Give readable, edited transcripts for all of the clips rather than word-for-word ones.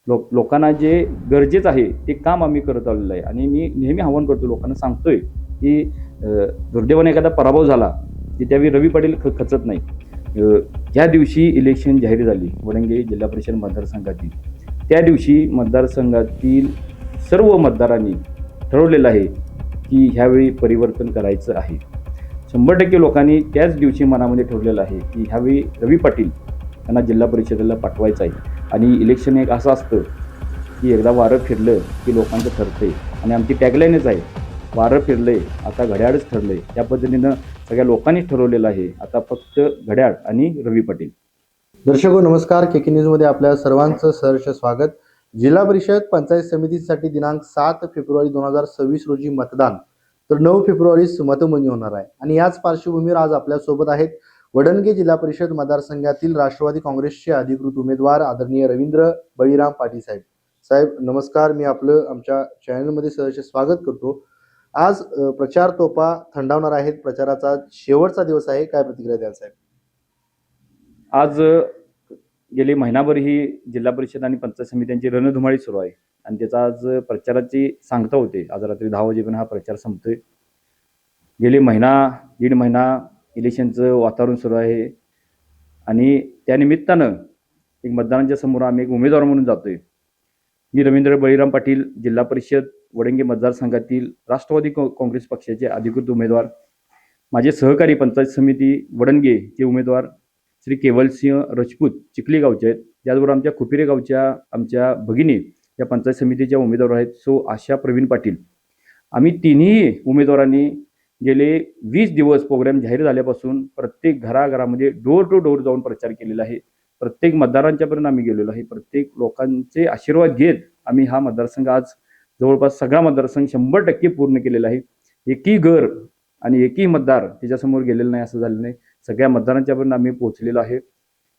लोकांना जे गरजेचं आहे ते काम आम्ही करत आलेलो आहे आणि मी नेहमी आव्हान करतो, लोकांना सांगतोय की दुर्दैवाने एखादा पराभव झाला की त्यावेळी रवी पाटील खचत नाही. ज्या दिवशी इलेक्शन जाहीर झाली वडंगे जिल्हा परिषद मतदारसंघातील, त्या दिवशी मतदारसंघातील सर्व मतदारांनी ठरवलेलं आहे की ह्यावेळी परिवर्तन करायचं आहे. 100% लोकांनी त्याच दिवशी मनामध्ये ठरवलेलं आहे की ह्यावेळी रवी पाटील यांना जिल्हा परिषदेला पाठवायचं आहे. आणि इलेक्शन एक असं असतं की एकदा वारं फिरलं की लोकांचं ठरतंय आणि आमची टॅगलाईनच आहे, वारं फिरलंय आता घड्याळच ठरलंय. त्या पद्धतीनं सगळ्या लोकांनीच ठरवलेलं आहे, आता फक्त घड्याळ आणि रवी पाटील. दर्शको नमस्कार, केके न्यूजमध्ये आपल्या सर्वांचं सहर्ष स्वागत. जिल्हा परिषद पंचायत समितीसाठी दिनांक 7 फेब्रुवारी 2026 रोजी मतदान, तर 9 फेब्रुवारीस मतमोजणी होणार आहे. आणि याच पार्श्वभूमीवर आज आपल्यासोबत आहेत वडणगे जिल्हा परिषद मतदारसंघातील राष्ट्रवादी काँग्रेसचे अधिकृत उमेदवार आदरणीय रवींद्र बळीराम पाटील साहेब. साहेब नमस्कार, मी आपलं आमच्या चॅनलमध्ये सहर्ष स्वागत करतो. आज प्रचार तोफा थंडावणार आहेत, प्रचाराचा शेवटचा दिवस आहे, काय प्रतिक्रिया द्याल साहेब? आज गेली महिनाभर ही जिल्हा परिषद आणि पंचायत समित्यांची रणधुमाळी सुरू आहे आणि त्याचा आज प्रचाराची सांगता होते. आज रात्री 10 वाजेपर्यंत हा प्रचार संपतोय. गेली दीड महिना इलेक्शनचं वातावरण सुरू आहे आणि त्यानिमित्तानं एक मतदारांच्या समोर आम्ही एक उमेदवार म्हणून जातोय. मी रवींद्र बळीराम पाटील, जिल्हा परिषद वडंगे मतदारसंघातील राष्ट्रवादी काँग्रेस पक्षाचे अधिकृत उमेदवार. माझे सहकारी पंचायत समिती वडणगेचे उमेदवार श्री केवलसिंह राजपूत चिखली गावचे आहेत. त्याचबरोबर आमच्या खुपिरे गावच्या आमच्या भगिनी या पंचायत समितीच्या उमेदवार आहेत, सो आशा प्रवीण पाटील. आम्ही तिन्ही उमेदवारांनी गेले 20 दिवस प्रोग्राम जाहीर झाल्यापासून प्रत्येक घराघरामध्ये डोर टू डोर जाऊन प्रचार केलेला आहे. प्रत्येक मतदारांच्यापर्यंत आम्ही गेलेलो आहे. प्रत्येक लोकांचे आशीर्वाद घेत आम्ही हा मतदारसंघ आज जवळपास सगळा मतदारसंघ 100% पूर्ण केलेला आहे. एकही घर आणि एकही मतदार त्याच्यासमोर गेलेलं नाही असं झालं नाही. सगळ्या मतदारांच्यापर्यंत आम्ही पोहोचलेलो आहे.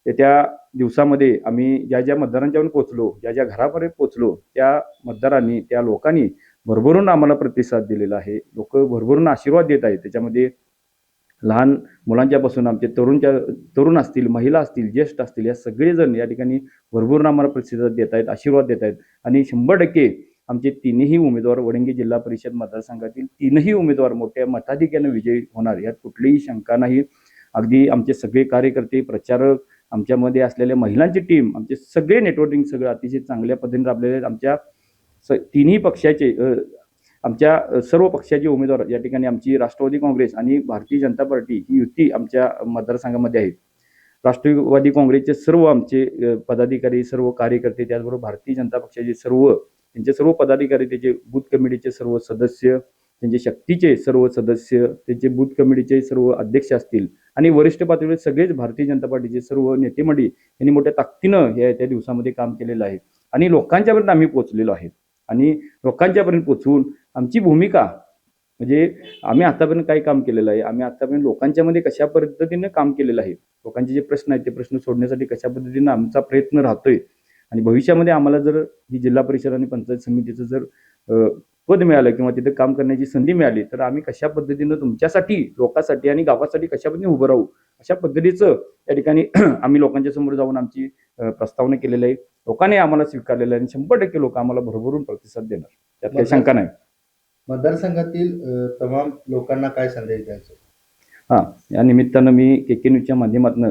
येत्या दिवसामध्ये आम्ही ज्या ज्या मतदारांच्यापर्यंत पोहोचलो, ज्या ज्या घरापर्यंत पोहोचलो, त्या मतदारांनी त्या लोकांनी भरभरून आम्हाला प्रतिसाद दिलेला आहे. लोक भरभरून आशीर्वाद देत आहेत. त्याच्यामध्ये लहान मुलांच्यापासून आमचे तरुण असतील, महिला असतील, ज्येष्ठ असतील, या सगळेजण या ठिकाणी भरभरून आम्हाला प्रतिसाद देत आहेत, आशीर्वाद देत आहेत. आणि 100% आमचे तीनही उमेदवार वडंगे जिल्हा परिषद मतदारसंघातील तीनही उमेदवार मोठ्या मताधिक्यानं विजयी होणार, यात कुठलीही शंका नाही. अगदी आमचे सगळे कार्यकर्ते, प्रचारक, आमच्यामध्ये असलेल्या महिलांची टीम, आमचे सगळे नेटवर्किंग सगळं अतिशय चांगल्या पद्धतीने राबलेले आहेत. आमच्या तिन्ही पक्षाचे आमच्या सर्व पक्षाचे उमेदवार या ठिकाणी आमची राष्ट्रवादी काँग्रेस आणि भारतीय जनता पार्टी ही युती आमच्या मतदारसंघामध्ये आहे. राष्ट्रवादी काँग्रेसचे सर्व आमचे पदाधिकारी, सर्व कार्यकर्ते, त्याचबरोबर भारतीय जनता पक्षाचे त्यांचे सर्व पदाधिकारी, त्याचे बूथ कमिटीचे सर्व सदस्य, त्यांचे शक्तीचे सर्व सदस्य, त्यांचे बूथ कमिटीचे सर्व अध्यक्ष असतील आणि वरिष्ठ पातळीवर सगळेच भारतीय जनता पार्टीचे सर्व नेते मंडळी यांनी मोठ्या ताकदीनं त्या दिवसामध्ये काम केलेलं आहे आणि लोकांच्यापर्यंत आम्ही पोहोचलेलो आहे. आणि लोकांच्यापर्यंत पोहोचून आमची भूमिका म्हणजे आम्ही आतापर्यंत काय काम केलेलं आहे, आम्ही आतापर्यंत लोकांच्यामध्ये कशा पद्धतीने काम केलेलं आहे, लोकांचे जे प्रश्न आहेत ते प्रश्न सोडण्यासाठी कशा पद्धतीने आमचा प्रयत्न राहतोय. आणि भविष्यामध्ये आम्हाला जर ही जिल्हा परिषद आणि पंचायत समितीचं जर पद मिळालं किंवा तिथे काम करण्याची संधी मिळाली तर आम्ही कशा पद्धतीनं तुमच्यासाठी, लोकांसाठी आणि गावासाठी कशा पद्धतीने उभं राहू, अशा पद्धतीचं या ठिकाणी आम्ही लोकांच्या समोर जाऊन आमची प्रस्तावना केलेली आहे. लोकांनी आम्हाला स्वीकारलेलं आहे आणि 100% लोक आम्हाला भरभरून प्रतिसाद देणार, त्यात काही शंका नाही. मतदारसंघातील तमाम लोकांना काय संदेश द्यायचा? या निमित्तानं मी केके न्यूजच्या माध्यमातून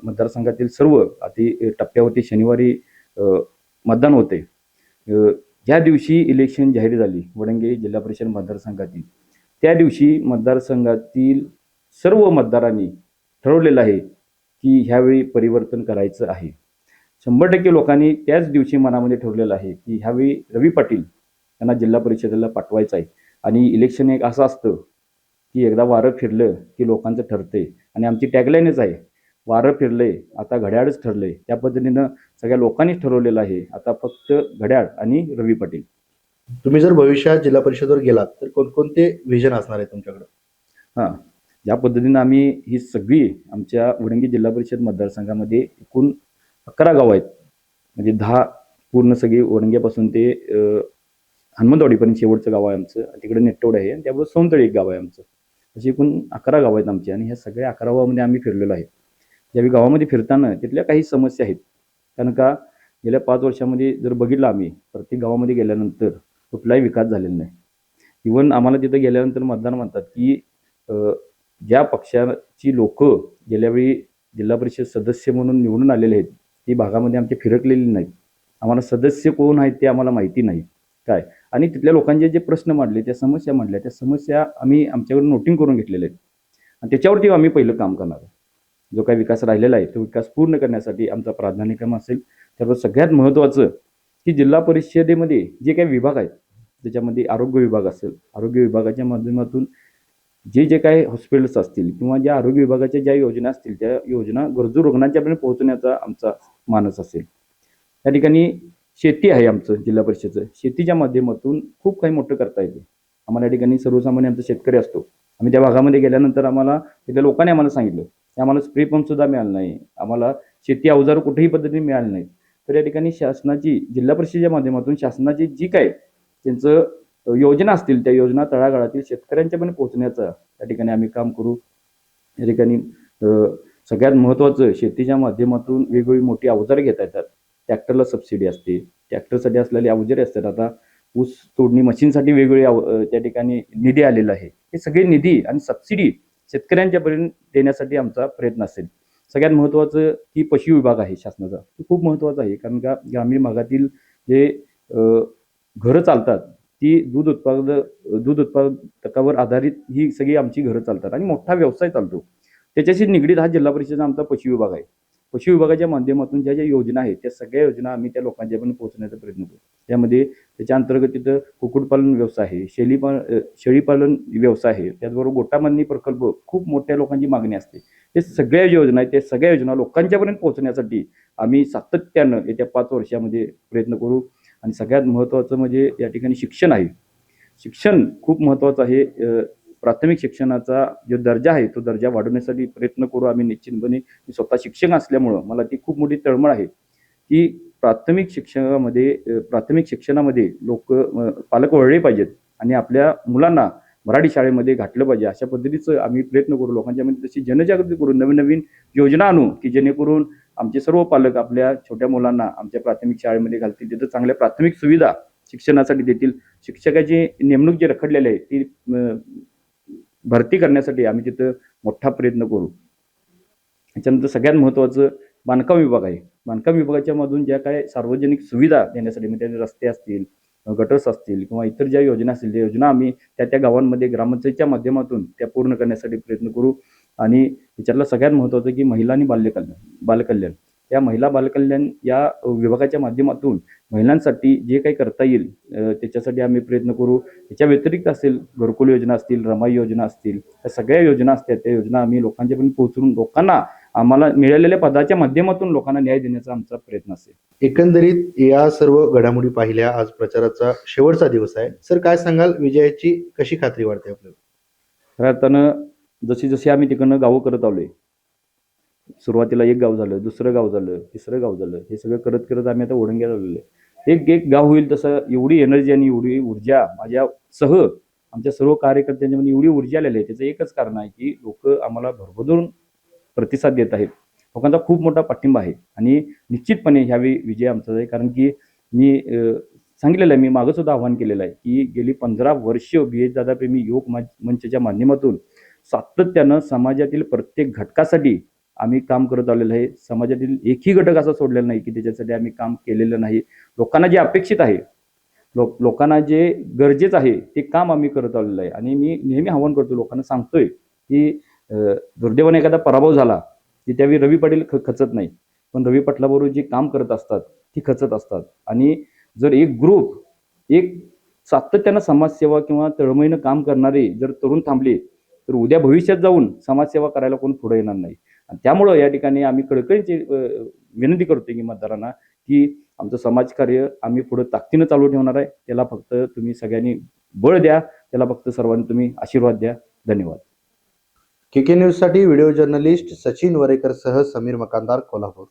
मतदारसंघातील सर्व टप्प्यावरती शनिवारी मतदान होते. ज्या दिवशी इलेक्शन जाहीर झाली वडंगे जिल्हा परिषद मतदारसंघातील, त्या दिवशी मतदारसंघातील सर्व मतदारांनी ठरवलेलं आहे की ह्यावेळी परिवर्तन करायचं आहे. 100% लोकांनी त्याच दिवशी मनामध्ये ठरवलेलं आहे की ह्यावेळी रवी पाटील यांना जिल्हा परिषदेला पाठवायचं आहे. आणि इलेक्शन एक असं असतं की एकदा वारं फिरलं की लोकांचं ठरतंय आणि आमची टॅगलाईनच आहे, वारं फिरलंय आता घड्याळच ठरलंय. त्या पद्धतीनं सगळ्या लोकांनीच ठरवलेलं आहे, आता फक्त घड्याळ आणि रवी पाटील. तुम्ही जर भविष्यात जिल्हा परिषदेवर गेलात तर कोणकोणते विजन असणार आहे तुमच्याकडे? ज्या पद्धतीनं आम्ही ही सगळी आमच्या वडंगे जिल्हा परिषद मतदारसंघामध्ये एकूण 11 गाव आहेत, म्हणजे 10 पूर्ण सगळी वडंग्यापासून ते हनुमंतवाडीपर्यंत शेवटचं गाव आहे आमचं. तिकडे नेटवड आहे आणि त्याबरोबर सोनतळी एक गाव आहे आमचं. अशी एकूण 11 गाव आहेत आमची आणि ह्या सगळ्या 11 गावामध्ये आम्ही फिरलेलो आहे. ज्यावेळी गावामध्ये फिरताना तिथल्या काही समस्या आहेत, कारण का गेल्या 5 वर्षामध्ये जर बघितलं आम्ही प्रत्येक गावामध्ये गेल्यानंतर कुठलाही विकास झालेला नाही. इव्हन आम्हाला तिथं गेल्यानंतर मतदार म्हणतात की ज्या पक्षाची लोकं गेल्यावेळी जिल्हा परिषद सदस्य म्हणून निवडून आलेले आहेत ती भागामध्ये आमची फिरकलेली नाहीत. आम्हाला सदस्य कोण आहेत ते आम्हाला माहिती नाही काय. आणि तिथल्या लोकांचे जे प्रश्न मांडले, त्या समस्या मांडल्या, त्या समस्या आम्ही आमच्याकडून नोटिंग करून घेतलेल्या आहेत आणि त्याच्यावरती आम्ही पहिलं काम करणार आहे. जो काही विकास राहिलेला आहे तो विकास पूर्ण करण्यासाठी आमचा प्राधान्यक्रम असेल. त्यावर सगळ्यात महत्त्वाचं की जिल्हा परिषदेमध्ये जे काही विभाग आहेत त्याच्यामध्ये आरोग्य विभाग असेल, आरोग्य विभागाच्या माध्यमातून जे काही हॉस्पिटल्स असतील किंवा ज्या आरोग्य विभागाच्या ज्या योजना असतील त्या योजना गरजू रुग्णांच्यापर्यंत पोहोचण्याचा आमचा मानस असेल. त्या ठिकाणी शेती आहे आमचं जिल्हा परिषदेचं, शेतीच्या माध्यमातून खूप काही मोठं करता येते आम्हाला. या ठिकाणी सर्वसामान्य आमचा शेतकरी असतो. आम्ही त्या भागामध्ये गेल्यानंतर आम्हाला तिथल्या लोकांनी आम्हाला सांगितलं की आम्हाला स्प्रे पंपसुद्धा मिळाला नाही, आम्हाला शेती अवजार कुठेही पद्धतीने मिळाली नाही. तर या ठिकाणी शासनाची जिल्हा परिषदेच्या माध्यमातून शासनाची जी काय त्यांचं योजना असतील त्या योजना तळागाळातील शेतकऱ्यांच्यापर्यंत पोहोचण्याचा त्या ठिकाणी आम्ही काम करू. या ठिकाणी सगळ्यात महत्त्वाचं शेतीच्या माध्यमातून वेगवेगळी मोठी अवजारं घेता येतात. ट्रॅक्टरला सबसिडी असते, ट्रॅक्टरसाठी असलेली अवजारे असतात. आता ऊस तोडणी मशीनसाठी वेगवेगळे त्या ठिकाणी निधी आलेला आहे. हे सगळे निधी आणि सबसिडी शेतकऱ्यांच्यापर्यंत देण्यासाठी आमचा प्रयत्न असेल. सगळ्यात महत्त्वाचं की पशु विभाग आहे शासनाचा, तो खूप महत्त्वाचा आहे. कारण का ग्रामीण भागातील जे घरं चालतात ती दूध उत्पादकावर आधारित ही सगळी आमची घरं चालतात आणि मोठा व्यवसाय चालतो. त्याच्याशी निगडीत हा जिल्हा परिषदेचा आमचा पशु विभाग आहे. पशु विभागाच्या माध्यमातून ज्या ज्या योजना आहेत त्या सगळ्या योजना आम्ही त्या लोकांच्यापर्यंत पोहोचण्याचा प्रयत्न करू. त्यामध्ये त्याच्या अंतर्गत तिथं कुक्कुटपालन व्यवसाय आहे, शेळीपालन व्यवसाय आहे, त्याचबरोबर गोटामांनी प्रकल्प, खूप मोठ्या लोकांची मागणी असते. हे सगळ्या योजना आहेत, त्या सगळ्या योजना लोकांच्यापर्यंत पोहोचण्यासाठी आम्ही सातत्यानं येत्या 5 वर्षामध्ये प्रयत्न करू. आणि सगळ्यात महत्त्वाचं म्हणजे या ठिकाणी शिक्षण आहे. शिक्षण खूप महत्त्वाचं आहे. प्राथमिक शिक्षणाचा जो दर्जा आहे तो दर्जा वाढवण्यासाठी प्रयत्न करू आम्ही निश्चितपणे. मी स्वतः शिक्षक असल्यामुळं मला ती खूप मोठी तळमळ आहे की प्राथमिक शिक्षणामध्ये पालक वळले पाहिजेत आणि आपल्या मुलांना मराठी शाळेमध्ये घातलं पाहिजे. अशा पद्धतीचं आम्ही प्रयत्न करू. लोकांच्यामध्ये तशी जनजागृती करू, नवीन नवीन योजना आणू की जेणेकरून आमचे सर्व पालक आपल्या छोट्या मुलांना आमच्या प्राथमिक शाळेमध्ये घालतील, तिथं चांगल्या प्राथमिक सुविधा शिक्षणासाठी देतील. शिक्षकाची नेमणूक जी रखडलेली आहे ती भरती करण्यासाठी आम्ही तिथं मोठा प्रयत्न करू. त्याच्यानंतर सगळ्यात महत्त्वाचं बांधकाम विभाग आहे. बांधकाम विभागाच्या मधून ज्या काय सार्वजनिक सुविधा देण्यासाठी म्हणजे रस्ते असतील, गटर्स असतील किंवा इतर ज्या योजना असतील त्या योजना आम्ही त्या गावांमध्ये ग्रामपंचायतच्या माध्यमातून त्या पूर्ण करण्यासाठी प्रयत्न करू. आणि त्याच्यातलं सगळ्यात महत्त्वाचं की महिला आणि बालकल्याण या महिला बालकल्याण या विभागाच्या माध्यमातून महिलांसाठी जे काही करता येईल त्याच्यासाठी आम्ही प्रयत्न करू. त्याच्या व्यतिरिक्त असेल घरकुल योजना असतील, रमाई योजना असतील, या सगळ्या योजना असतात त्या योजना आम्ही लोकांच्यापर्यंत पोहोचवून लोकांना आम्हाला मिळालेल्या पदाच्या माध्यमातून लोकांना न्याय देण्याचा आमचा प्रयत्न असेल. एकंदरीत या सर्व घडामोडी पाहिल्या, आज प्रचाराचा शेवटचा दिवस आहे. सर, काय सांगाल, विजयाची कशी खात्री वाटते आपल्याला? खऱ्या अर्थानं जशी आम्ही तिकडनं गावं करत आलोय, सुरुवातीला एक गाव झालं, दुसरं गाव झालं, तिसरं गाव झालं, हे सगळं करत करत आम्ही आता ओढंग्यात आलेलो आहे. एक गाव होईल तसं एवढी एनर्जी आणि एवढी ऊर्जा माझ्यासह आमच्या सर्व कार्यकर्त्यांच्यामध्ये एवढी ऊर्जा आलेली आहे. त्याचं एकच कारण आहे की लोक आम्हाला भरभरून प्रतिसाद देत आहेत. लोकांचा खूप मोठा पाठिंबा आहे आणि निश्चितपणे ह्यावेळी विजय आमचाच आहे. कारण की मी सांगितलेलं आहे, मी मागं सुद्धा आव्हान केलेलं आहे की गेली 15 वर्ष BH दादाप्रेमी युवक मंचच्या माध्यमातून सातत्यानं समाजातील प्रत्येक घटकासाठी आम्ही काम करत आलेलं आहे. समाजातील एकही घटक असा सोडलेला नाही की त्याच्यासाठी आम्ही काम केलेलं नाही. लोकांना जे अपेक्षित आहे, लोकांना जे गरजेचं आहे ते काम आम्ही करत आलेलं आहे. आणि मी नेहमी आव्हान करतो, लोकांना सांगतोय की दुर्दैवाने एखादा पराभव झाला की त्यावेळी रवी पाटील खचत नाही, पण रवी पाटलाबरोबर जे काम करत असतात ती खचत असतात. आणि जर एक ग्रुप सातत्यानं समाजसेवा किंवा तळमळीनं काम करणारे जर तरुण थांबले तर उद्या भविष्यात जाऊन समाजसेवा करायला कोण पुढे येणार नाही. आणि त्यामुळं या ठिकाणी आम्ही कळकळीची विनंती करतो की मतदारांना की आमचं समाजकार्य आम्ही पुढे ताकदीनं चालू ठेवणार आहे. त्याला फक्त तुम्ही सगळ्यांनी बळ द्या, त्याला फक्त सर्वांनी तुम्ही आशीर्वाद द्या. धन्यवाद. KK न्यूज साठी व्हिडिओ जर्नलिस्ट सचिन वरेकर सह समीर मकानदार, कोल्हापूर.